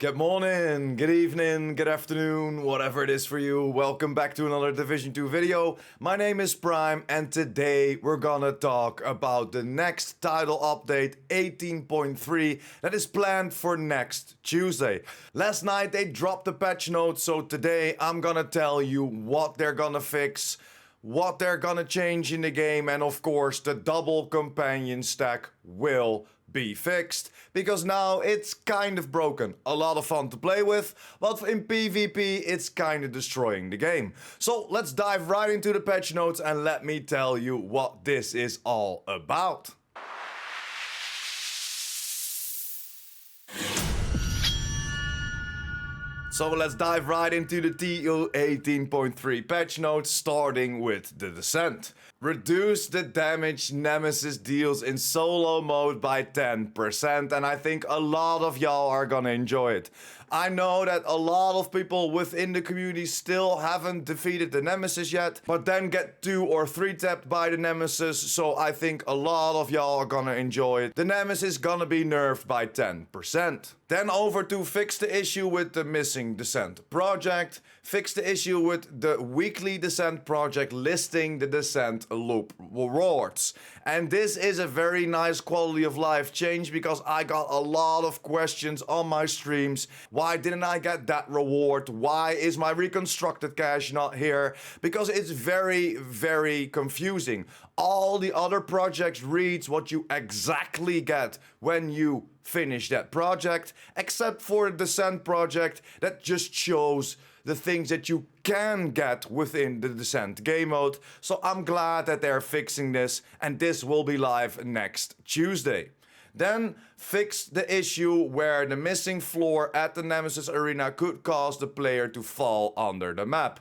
Good morning, good evening, good afternoon, whatever it is for you. Welcome back to another Division 2 video. My name is Prime and today we're gonna talk about the next title update 18.3 that is planned for next Tuesday. Last night they dropped the patch notes, so today I'm gonna tell you what they're gonna fix, what they're gonna change in the game, and of course the double companion stack will be fixed, because now it's kind of broken. A lot of fun to play with, but in PvP it's kind of destroying the game. So let's dive right into the patch notes and let me tell you what this is all about. So let's dive right into the TU18.3 patch notes, starting with the Descent. Reduce the damage Nemesis deals in solo mode by 10%, and I think a lot of y'all are gonna enjoy it. I know that a lot of people within the community still haven't defeated the Nemesis yet, but then get 2 or 3 tapped by the Nemesis, so I think a lot of y'all are gonna enjoy it. The Nemesis is gonna be nerfed by 10%. Then over to fix the issue with the missing Descent project, fix the issue with the weekly Descent project listing the Descent loop rewards. And this is a very nice quality of life change, because I got a lot of questions on my streams. Why didn't I get that reward? Why is my reconstructed cache not here? Because it's very, very confusing. All the other projects reads what you exactly get when you finish that project, except for the Descent project that just shows the things that you can get within the Descent game mode. So I'm glad that they're fixing this, and this will be live next Tuesday. Then fix the issue where the missing floor at the Nemesis arena could cause the player to fall under the map.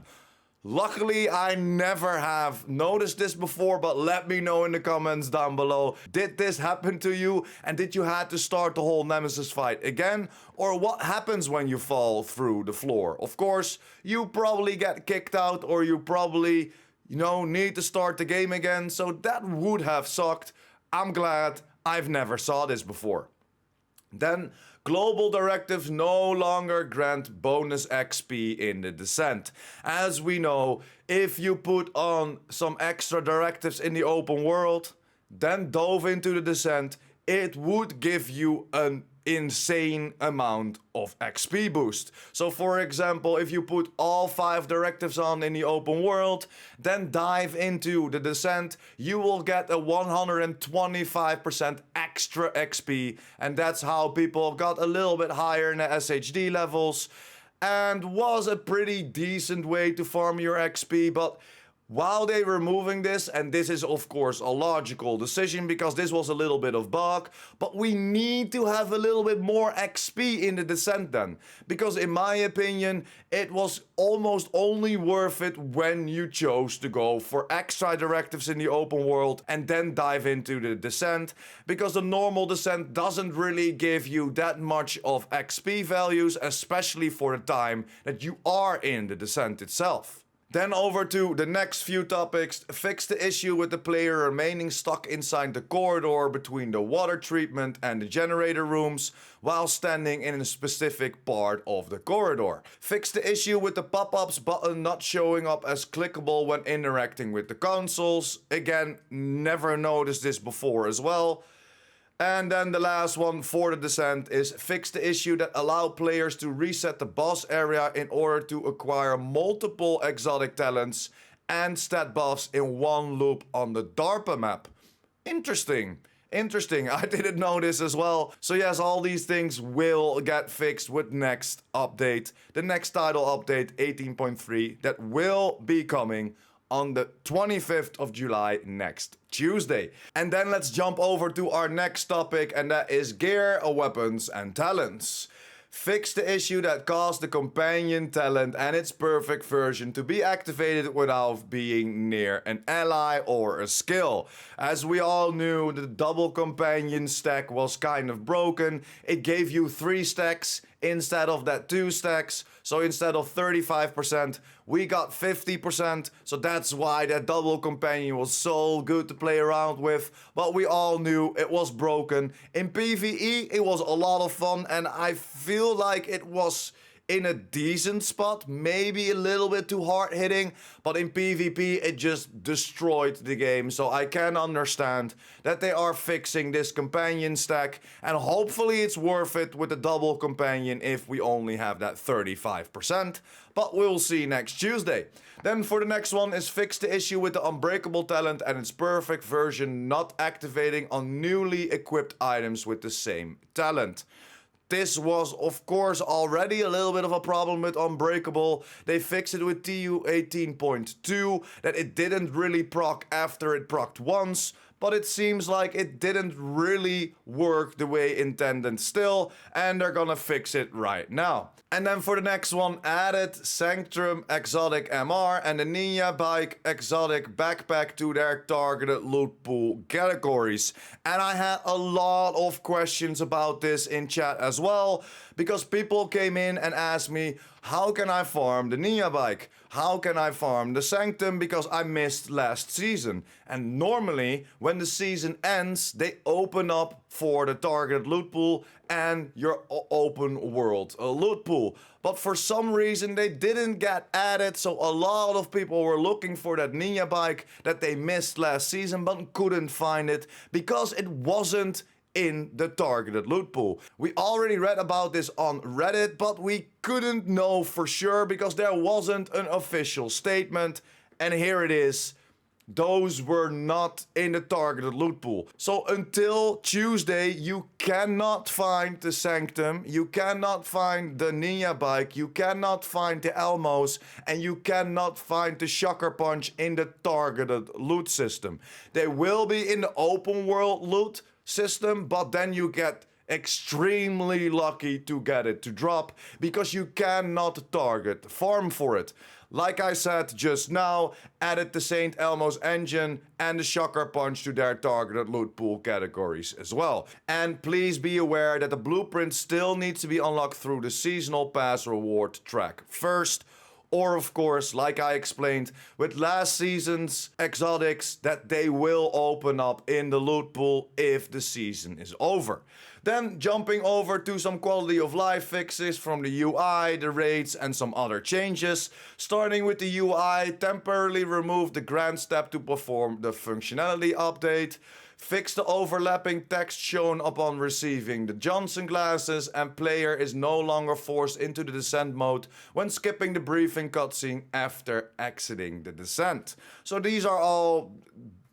Luckily, I never have noticed this before, but let me know in the comments down below. Did this happen to you? And did you have to start the whole Nemesis fight again? Or what happens when you fall through the floor? Of course, you probably get kicked out, or you probably, need to start the game again. So that would have sucked. I'm glad I've never saw this before. Then, global directives no longer grant bonus XP in the Descent. As we know, if you put on some extra directives in the open world, then dove into the Descent, it would give you an insane amount of XP boost. So for example, if you put all 5 directives on in the open world, then dive into the Descent, you will get a 125% extra XP, and that's how people got a little bit higher in the SHD levels, and was a pretty decent way to farm your XP. But while they were moving this, and this is of course a logical decision because this was a little bit of bug, but we need to have a little bit more XP in the Descent then. Because in my opinion, it was almost only worth it when you chose to go for extra directives in the open world and then dive into the Descent, because the normal Descent doesn't really give you that much of XP values, especially for the time that you are in the Descent itself. Then over to the next few topics. Fix the issue with the player remaining stuck inside the corridor between the water treatment and the generator rooms while standing in a specific part of the corridor. Fix the issue with the pop-ups button not showing up as clickable when interacting with the consoles. Again, never noticed this before as well. And then the last one for the Descent is fix the issue that allow players to reset the boss area in order to acquire multiple exotic talents and stat buffs in one loop on the DARPA map. Interesting. I didn't know this as well. So yes, all these things will get fixed with next update. The next title update 18.3 that will be coming on the 25th of July next Tuesday. And then let's jump over to our next topic, and that is gear, weapons and talents. Fix the issue that caused the companion talent and its perfect version to be activated without being near an ally or a skill. As we all knew, the double companion stack was kind of broken. It gave you 3 stacks instead of that 2 stacks. So instead of 35%, we got 50%. So that's why that double companion was so good to play around with. But we all knew it was broken. In PvE, it was a lot of fun, and I feel like it was in a decent spot, maybe a little bit too hard hitting, but in PvP it just destroyed the game. So I can understand that they are fixing this companion stack, and hopefully it's worth it with the double companion if we only have that 35%, but we'll see next Tuesday. Then for the next one is fix the issue with the unbreakable talent and its perfect version not activating on newly equipped items with the same talent. This was, of course, already a little bit of a problem with Unbreakable. They fixed it with TU18.3, that it didn't really proc after it procced once, but it seems like it didn't really work the way intended still, and they're gonna fix it right now. And then for the next one, added Sanctum Exotic MR and the Ninja Bike Exotic Backpack to their targeted loot pool categories. And I had a lot of questions about this in chat as well, because people came in and asked me, how can I farm the Ninja Bike? How can I farm the Sanctum? Because I missed last season. And normally, when the season ends, they open up for the targeted loot pool and your open world loot pool. But for some reason, they didn't get added, so a lot of people were looking for that Ninja Bike that they missed last season, but couldn't find it because it wasn't in the targeted loot pool. We already read about this on Reddit, but we couldn't know for sure because there wasn't an official statement. And here it is. Those were not in the targeted loot pool. So until Tuesday, you cannot find the Sanctum, you cannot find the Ninja Bike, you cannot find the Elmos, and you cannot find the Shocker Punch in the targeted loot system. They will be in the open world loot system, but then you get extremely lucky to get it to drop because you cannot target farm for it. Like I said just now, added the Saint Elmo's engine and the Shocker Punch to their targeted loot pool categories as well. And please be aware that the blueprint still needs to be unlocked through the seasonal pass reward track first. Or of course, like I explained, with last season's exotics, that they will open up in the loot pool if the season is over. Then jumping over to some quality of life fixes from the UI, the raids and some other changes. Starting with the UI, temporarily remove the grand step to perform the functionality update. Fix the overlapping text shown upon receiving the Johnson glasses, and player is no longer forced into the descent mode when skipping the briefing cutscene after exiting the descent. So these are all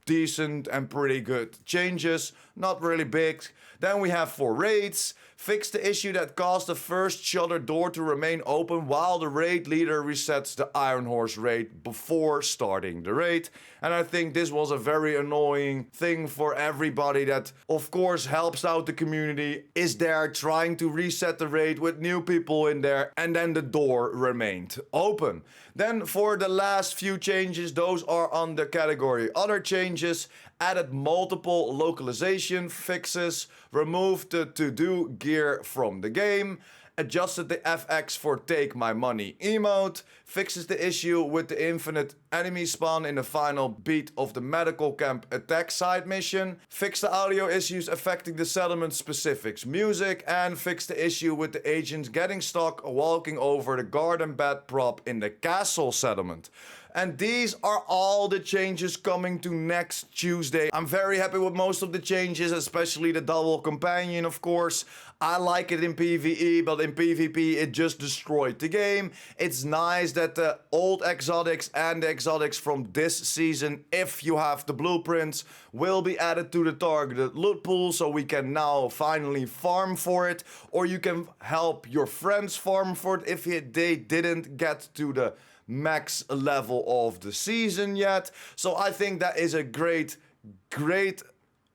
decent and pretty good changes, not really big. Then we have for raids, fix the issue that caused the first shutter door to remain open while the raid leader resets the Iron Horse raid before starting the raid. And I think this was a very annoying thing for everybody that of course helps out the community, is there trying to reset the raid with new people in there, and then the door remained open. Then for the last few changes, those are on the category other changes. Added multiple localization fixes, removed the to-do gear from the game, adjusted the FX for Take My Money emote, fixes the issue with the infinite enemy spawn in the final beat of the medical camp attack side mission, fixed the audio issues affecting the settlement specifics music, and fixed the issue with the agents getting stuck walking over the garden bed prop in the castle settlement. And these are all the changes coming to next Tuesday. I'm very happy with most of the changes, especially the double companion, of course. I like it in PvE, but in PvP it just destroyed the game. It's nice that the old exotics and the exotics from this season, if you have the blueprints, will be added to the targeted loot pool, so we can now finally farm for it, or you can help your friends farm for it if they didn't get to the max level of the season yet. So I think that is a great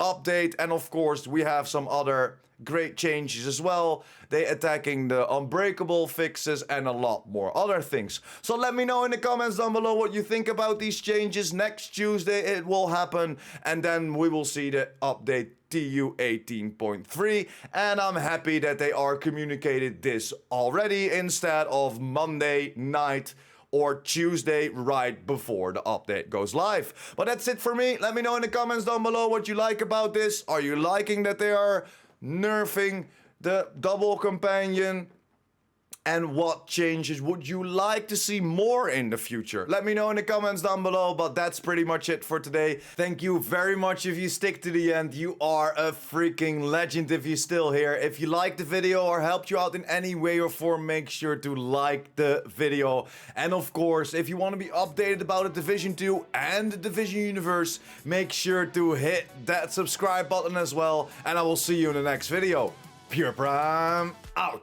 update. And of course we have some other great changes as well. They attacking the unbreakable fixes and a lot more other things. So let me know in the comments down below what you think about these changes. Next Tuesday it will happen, and then we will see the update TU18.3, and I'm happy that they are communicated this already instead of Monday night or Tuesday right before the update goes live. But that's it for me. Let me know in the comments down below what you like about this. Are you liking that they are nerfing the double companion? And what changes would you like to see more in the future? Let me know in the comments down below, but that's pretty much it for today. Thank you very much if you stick to the end. You are a freaking legend if you're still here. If you liked the video or helped you out in any way or form, make sure to like the video. And of course, if you want to be updated about the Division 2 and the Division universe, make sure to hit that subscribe button as well. And I will see you in the next video. PurePrime out.